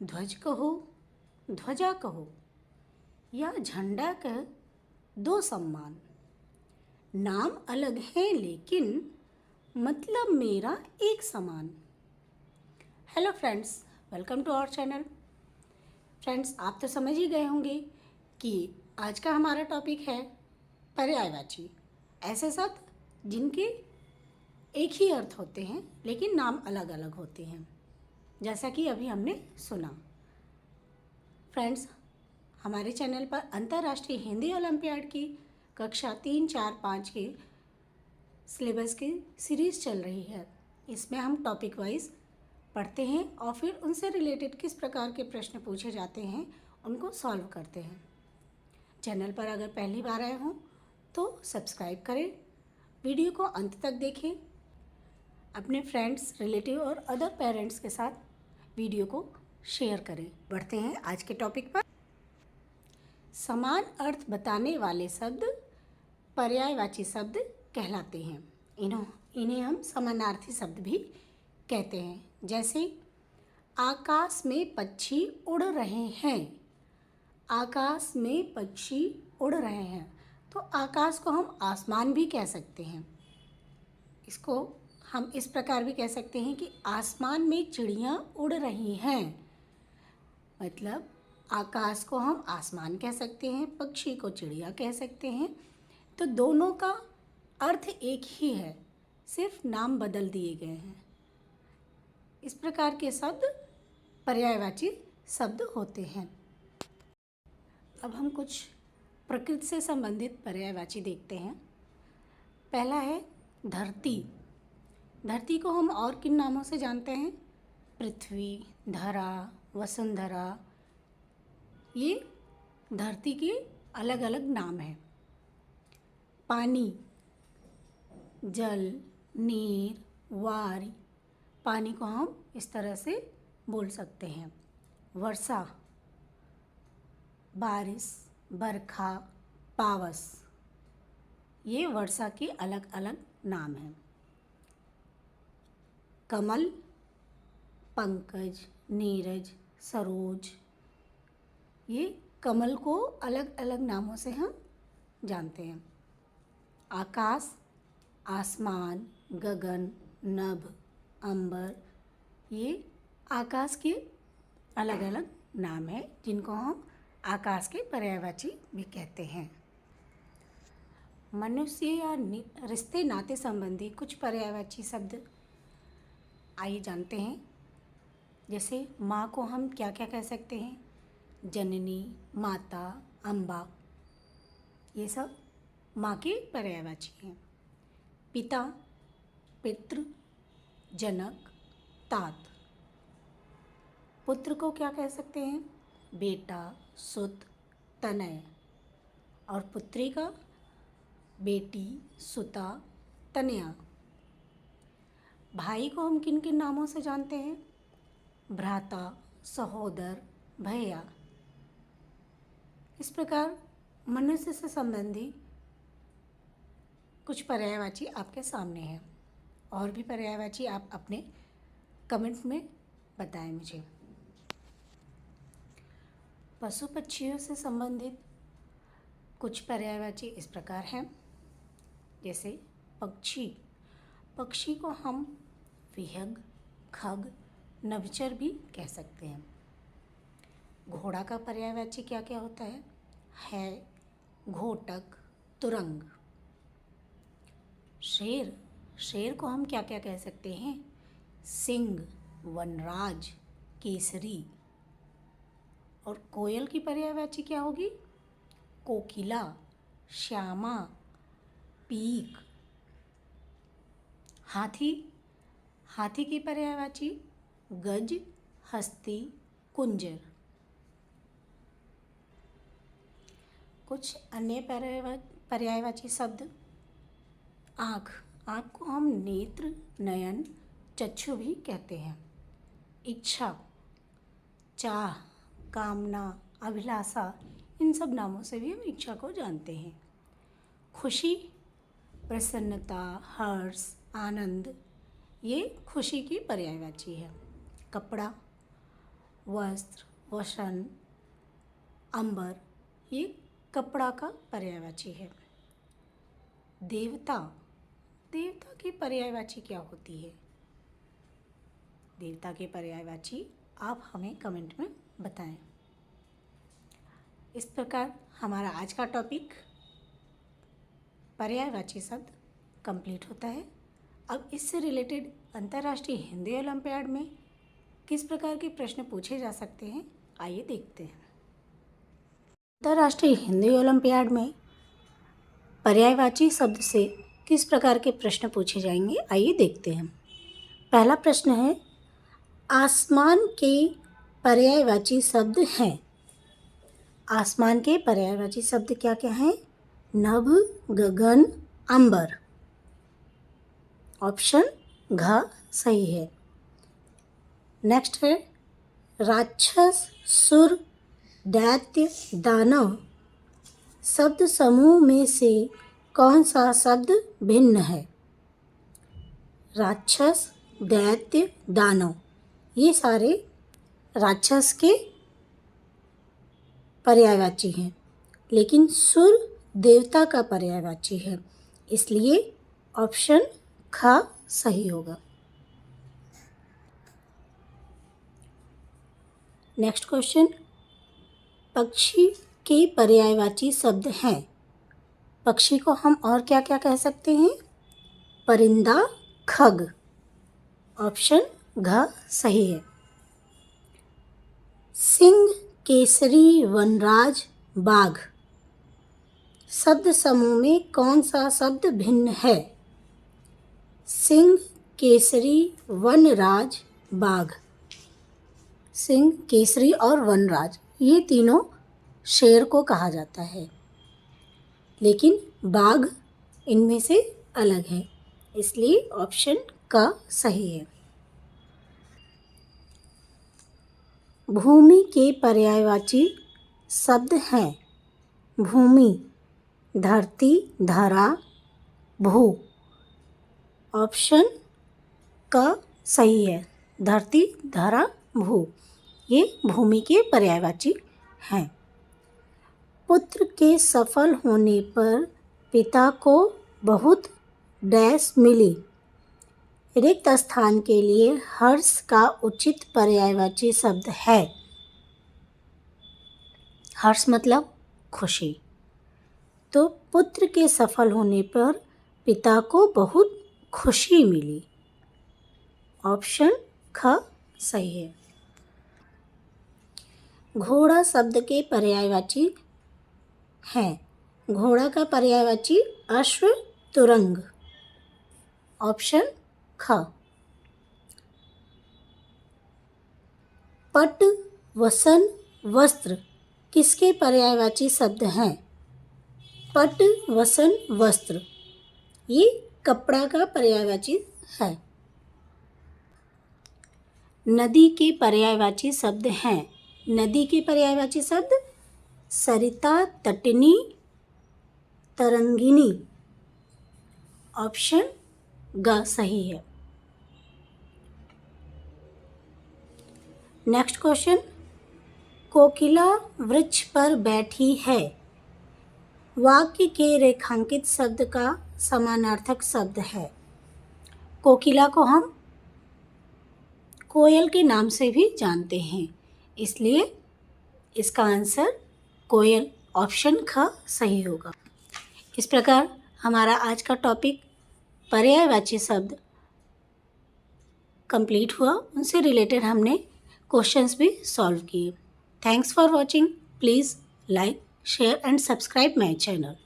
ध्वज कहो, ध्वजा कहो या झंडा कह दो सम्मान। नाम अलग है लेकिन मतलब मेरा एक समान। Hello friends, welcome to our channel. Friends, आप तो समझ ही गए होंगे कि आज का हमारा टॉपिक है पर्यायवाची। ऐसे शब्द जिनके एक ही अर्थ होते हैं लेकिन नाम अलग अलग होते हैं, जैसा कि अभी हमने सुना। फ्रेंड्स, हमारे चैनल पर अंतर्राष्ट्रीय हिंदी ओलंपियाड की कक्षा 3, 4, 5 के सिलेबस की सीरीज़ चल रही है। इसमें हम टॉपिक वाइज पढ़ते हैं और फिर उनसे रिलेटेड किस प्रकार के प्रश्न पूछे जाते हैं उनको सॉल्व करते हैं। चैनल पर अगर पहली बार आए हों तो सब्सक्राइब करें, वीडियो को अंत तक देखें, अपने फ्रेंड्स, रिलेटिव और अदर पेरेंट्स के साथ वीडियो को शेयर करें। बढ़ते हैं आज के टॉपिक पर। समान अर्थ बताने वाले शब्द पर्यायवाची शब्द कहलाते हैं। इन्हें हम समानार्थी शब्द भी कहते हैं। जैसे आकाश में पक्षी उड़ रहे हैं। आकाश में पक्षी उड़ रहे हैं, तो आकाश को हम आसमान भी कह सकते हैं। इसको हम इस प्रकार भी कह सकते हैं कि आसमान में चिड़ियाँ उड़ रही हैं। मतलब आकाश को हम आसमान कह सकते हैं, पक्षी को चिड़िया कह सकते हैं। तो दोनों का अर्थ एक ही है, सिर्फ नाम बदल दिए गए हैं। इस प्रकार के शब्द पर्यायवाची शब्द होते हैं। अब हम कुछ प्रकृति से संबंधित पर्यायवाची देखते हैं। पहला है धरती। धरती को हम और किन नामों से जानते हैं? पृथ्वी, धरा, वसुंधरा। ये धरती के अलग अलग नाम हैं। पानी, जल, नीर, वार। पानी को हम इस तरह से बोल सकते हैं। वर्षा, बारिश, बरखा, पावस। ये वर्षा के अलग अलग नाम हैं। कमल, पंकज, नीरज, सरोज। ये कमल को अलग अलग नामों से हम जानते हैं। आकाश, आसमान, गगन, नभ, अंबर। ये आकाश के अलग अलग नाम हैं जिनको हम आकाश के पर्यायवाची भी कहते हैं। मनुष्य या रिश्ते नाते संबंधी कुछ पर्यायवाची शब्द आइए जानते हैं। जैसे माँ को हम क्या क्या कह सकते हैं? जननी, माता, अम्बा। ये सब माँ के पर्यायवाची हैं। पिता, पितृ, जनक, तात। पुत्र को क्या कह सकते हैं? बेटा, सुत, तनय। और पुत्री का बेटी, सुता, तनया। भाई को हम किन किन नामों से जानते हैं? भ्राता, सहोदर, भैया। इस प्रकार मनुष्य से संबंधी कुछ पर्यायवाची आपके सामने हैं। और भी पर्यायवाची आप अपने कमेंट में बताएं मुझे। पशु पक्षियों से संबंधित कुछ पर्यायवाची इस प्रकार हैं। जैसे पक्षी। पक्षी को हम विहंग, खग, नभचर भी कह सकते हैं। घोड़ा का पर्यायवाची क्या क्या होता है? घोटक, तुरंग। शेर। शेर को हम क्या क्या कह सकते हैं? सिंह, वनराज, केसरी। और कोयल की पर्यायवाची क्या होगी? कोकिला, श्यामा, पीक। हाथी। हाथी की पर्यायवाची गज, हस्ती, कुंजर। कुछ अन्य पर्यायवाची शब्द। आँख। आँख को हम नेत्र, नयन, चक्षु भी कहते हैं। इच्छा, चाह, कामना, अभिलाषा। इन सब नामों से भी हम इच्छा को जानते हैं। खुशी, प्रसन्नता, हर्ष, आनंद। ये खुशी की पर्यायवाची है। कपड़ा, वस्त्र, वसन, अंबर, ये कपड़ा का पर्यायवाची है। देवता, देवता की पर्यायवाची क्या होती है? देवता की पर्यायवाची आप हमें कमेंट में बताएं। इस प्रकार हमारा आज का टॉपिक पर्यायवाची शब्द कंप्लीट होता है। अब इससे रिलेटेड अंतर्राष्ट्रीय हिंदी ओलंपियाड में किस प्रकार के प्रश्न पूछे जा सकते हैं, आइए देखते हैं। अंतर्राष्ट्रीय हिंदी ओलंपियाड में पर्यायवाची शब्द से किस प्रकार के प्रश्न पूछे जाएंगे, आइए देखते हैं। पहला प्रश्न है, आसमान के पर्यायवाची शब्द हैं। आसमान के पर्यायवाची शब्द क्या क्या हैं? नभ, गगन, अंबर। ऑप्शन घ सही है। नेक्स्ट है, राक्षस, सुर, दैत्य, दानव शब्द समूह में से कौन सा शब्द भिन्न है? राक्षस, दैत्य, दानव ये सारे राक्षस के पर्यायवाची हैं, लेकिन सुर देवता का पर्यायवाची है, इसलिए ऑप्शन ख सही होगा। नेक्स्ट क्वेश्चन, पक्षी के पर्यायवाची शब्द हैं। पक्षी को हम और क्या क्या कह सकते हैं? परिंदा, खग। ऑप्शन घ सही है। सिंह, केसरी, वनराज, बाघ शब्द समूह में कौन सा शब्द भिन्न है? सिंह, केसरी, वनराज, बाघ। सिंह, केसरी और वनराज ये तीनों शेर को कहा जाता है, लेकिन बाघ इनमें से अलग है, इसलिए ऑप्शन का सही है। भूमि के पर्यायवाची शब्द हैं। भूमि, धरती, धरा, भू। ऑप्शन का सही है। धरती, धरा, भू ये भूमि के पर्यायवाची हैं। पुत्र के सफल होने पर पिता को बहुत डैश मिली। रिक्त स्थान के लिए हर्ष का उचित पर्यायवाची शब्द है। हर्ष मतलब खुशी, तो पुत्र के सफल होने पर पिता को बहुत खुशी मिली। ऑप्शन ख सही है। घोड़ा शब्द के पर्यायवाची हैं। घोड़ा का पर्यायवाची अश्व, तुरंग। ऑप्शन ख। पट, वसन, वस्त्र किसके पर्यायवाची शब्द हैं? पट, वसन, वस्त्र ये कपड़ा का पर्यायवाची है। नदी के पर्यायवाची शब्द हैं। नदी के पर्यायवाची शब्द सरिता, तटिनी, तरंगिणी। ऑप्शन ग सही है। नेक्स्ट क्वेश्चन, कोकिला वृक्ष पर बैठी है। वाक्य के रेखांकित शब्द का समानार्थक शब्द है। कोकिला को हम कोयल के नाम से भी जानते हैं, इसलिए इसका आंसर कोयल ऑप्शन ख सही होगा। इस प्रकार हमारा आज का टॉपिक पर्यायवाची शब्द कंप्लीट हुआ। उनसे रिलेटेड हमने क्वेश्चंस भी सॉल्व किए। Thanks for watching. Please like, share and subscribe my channel.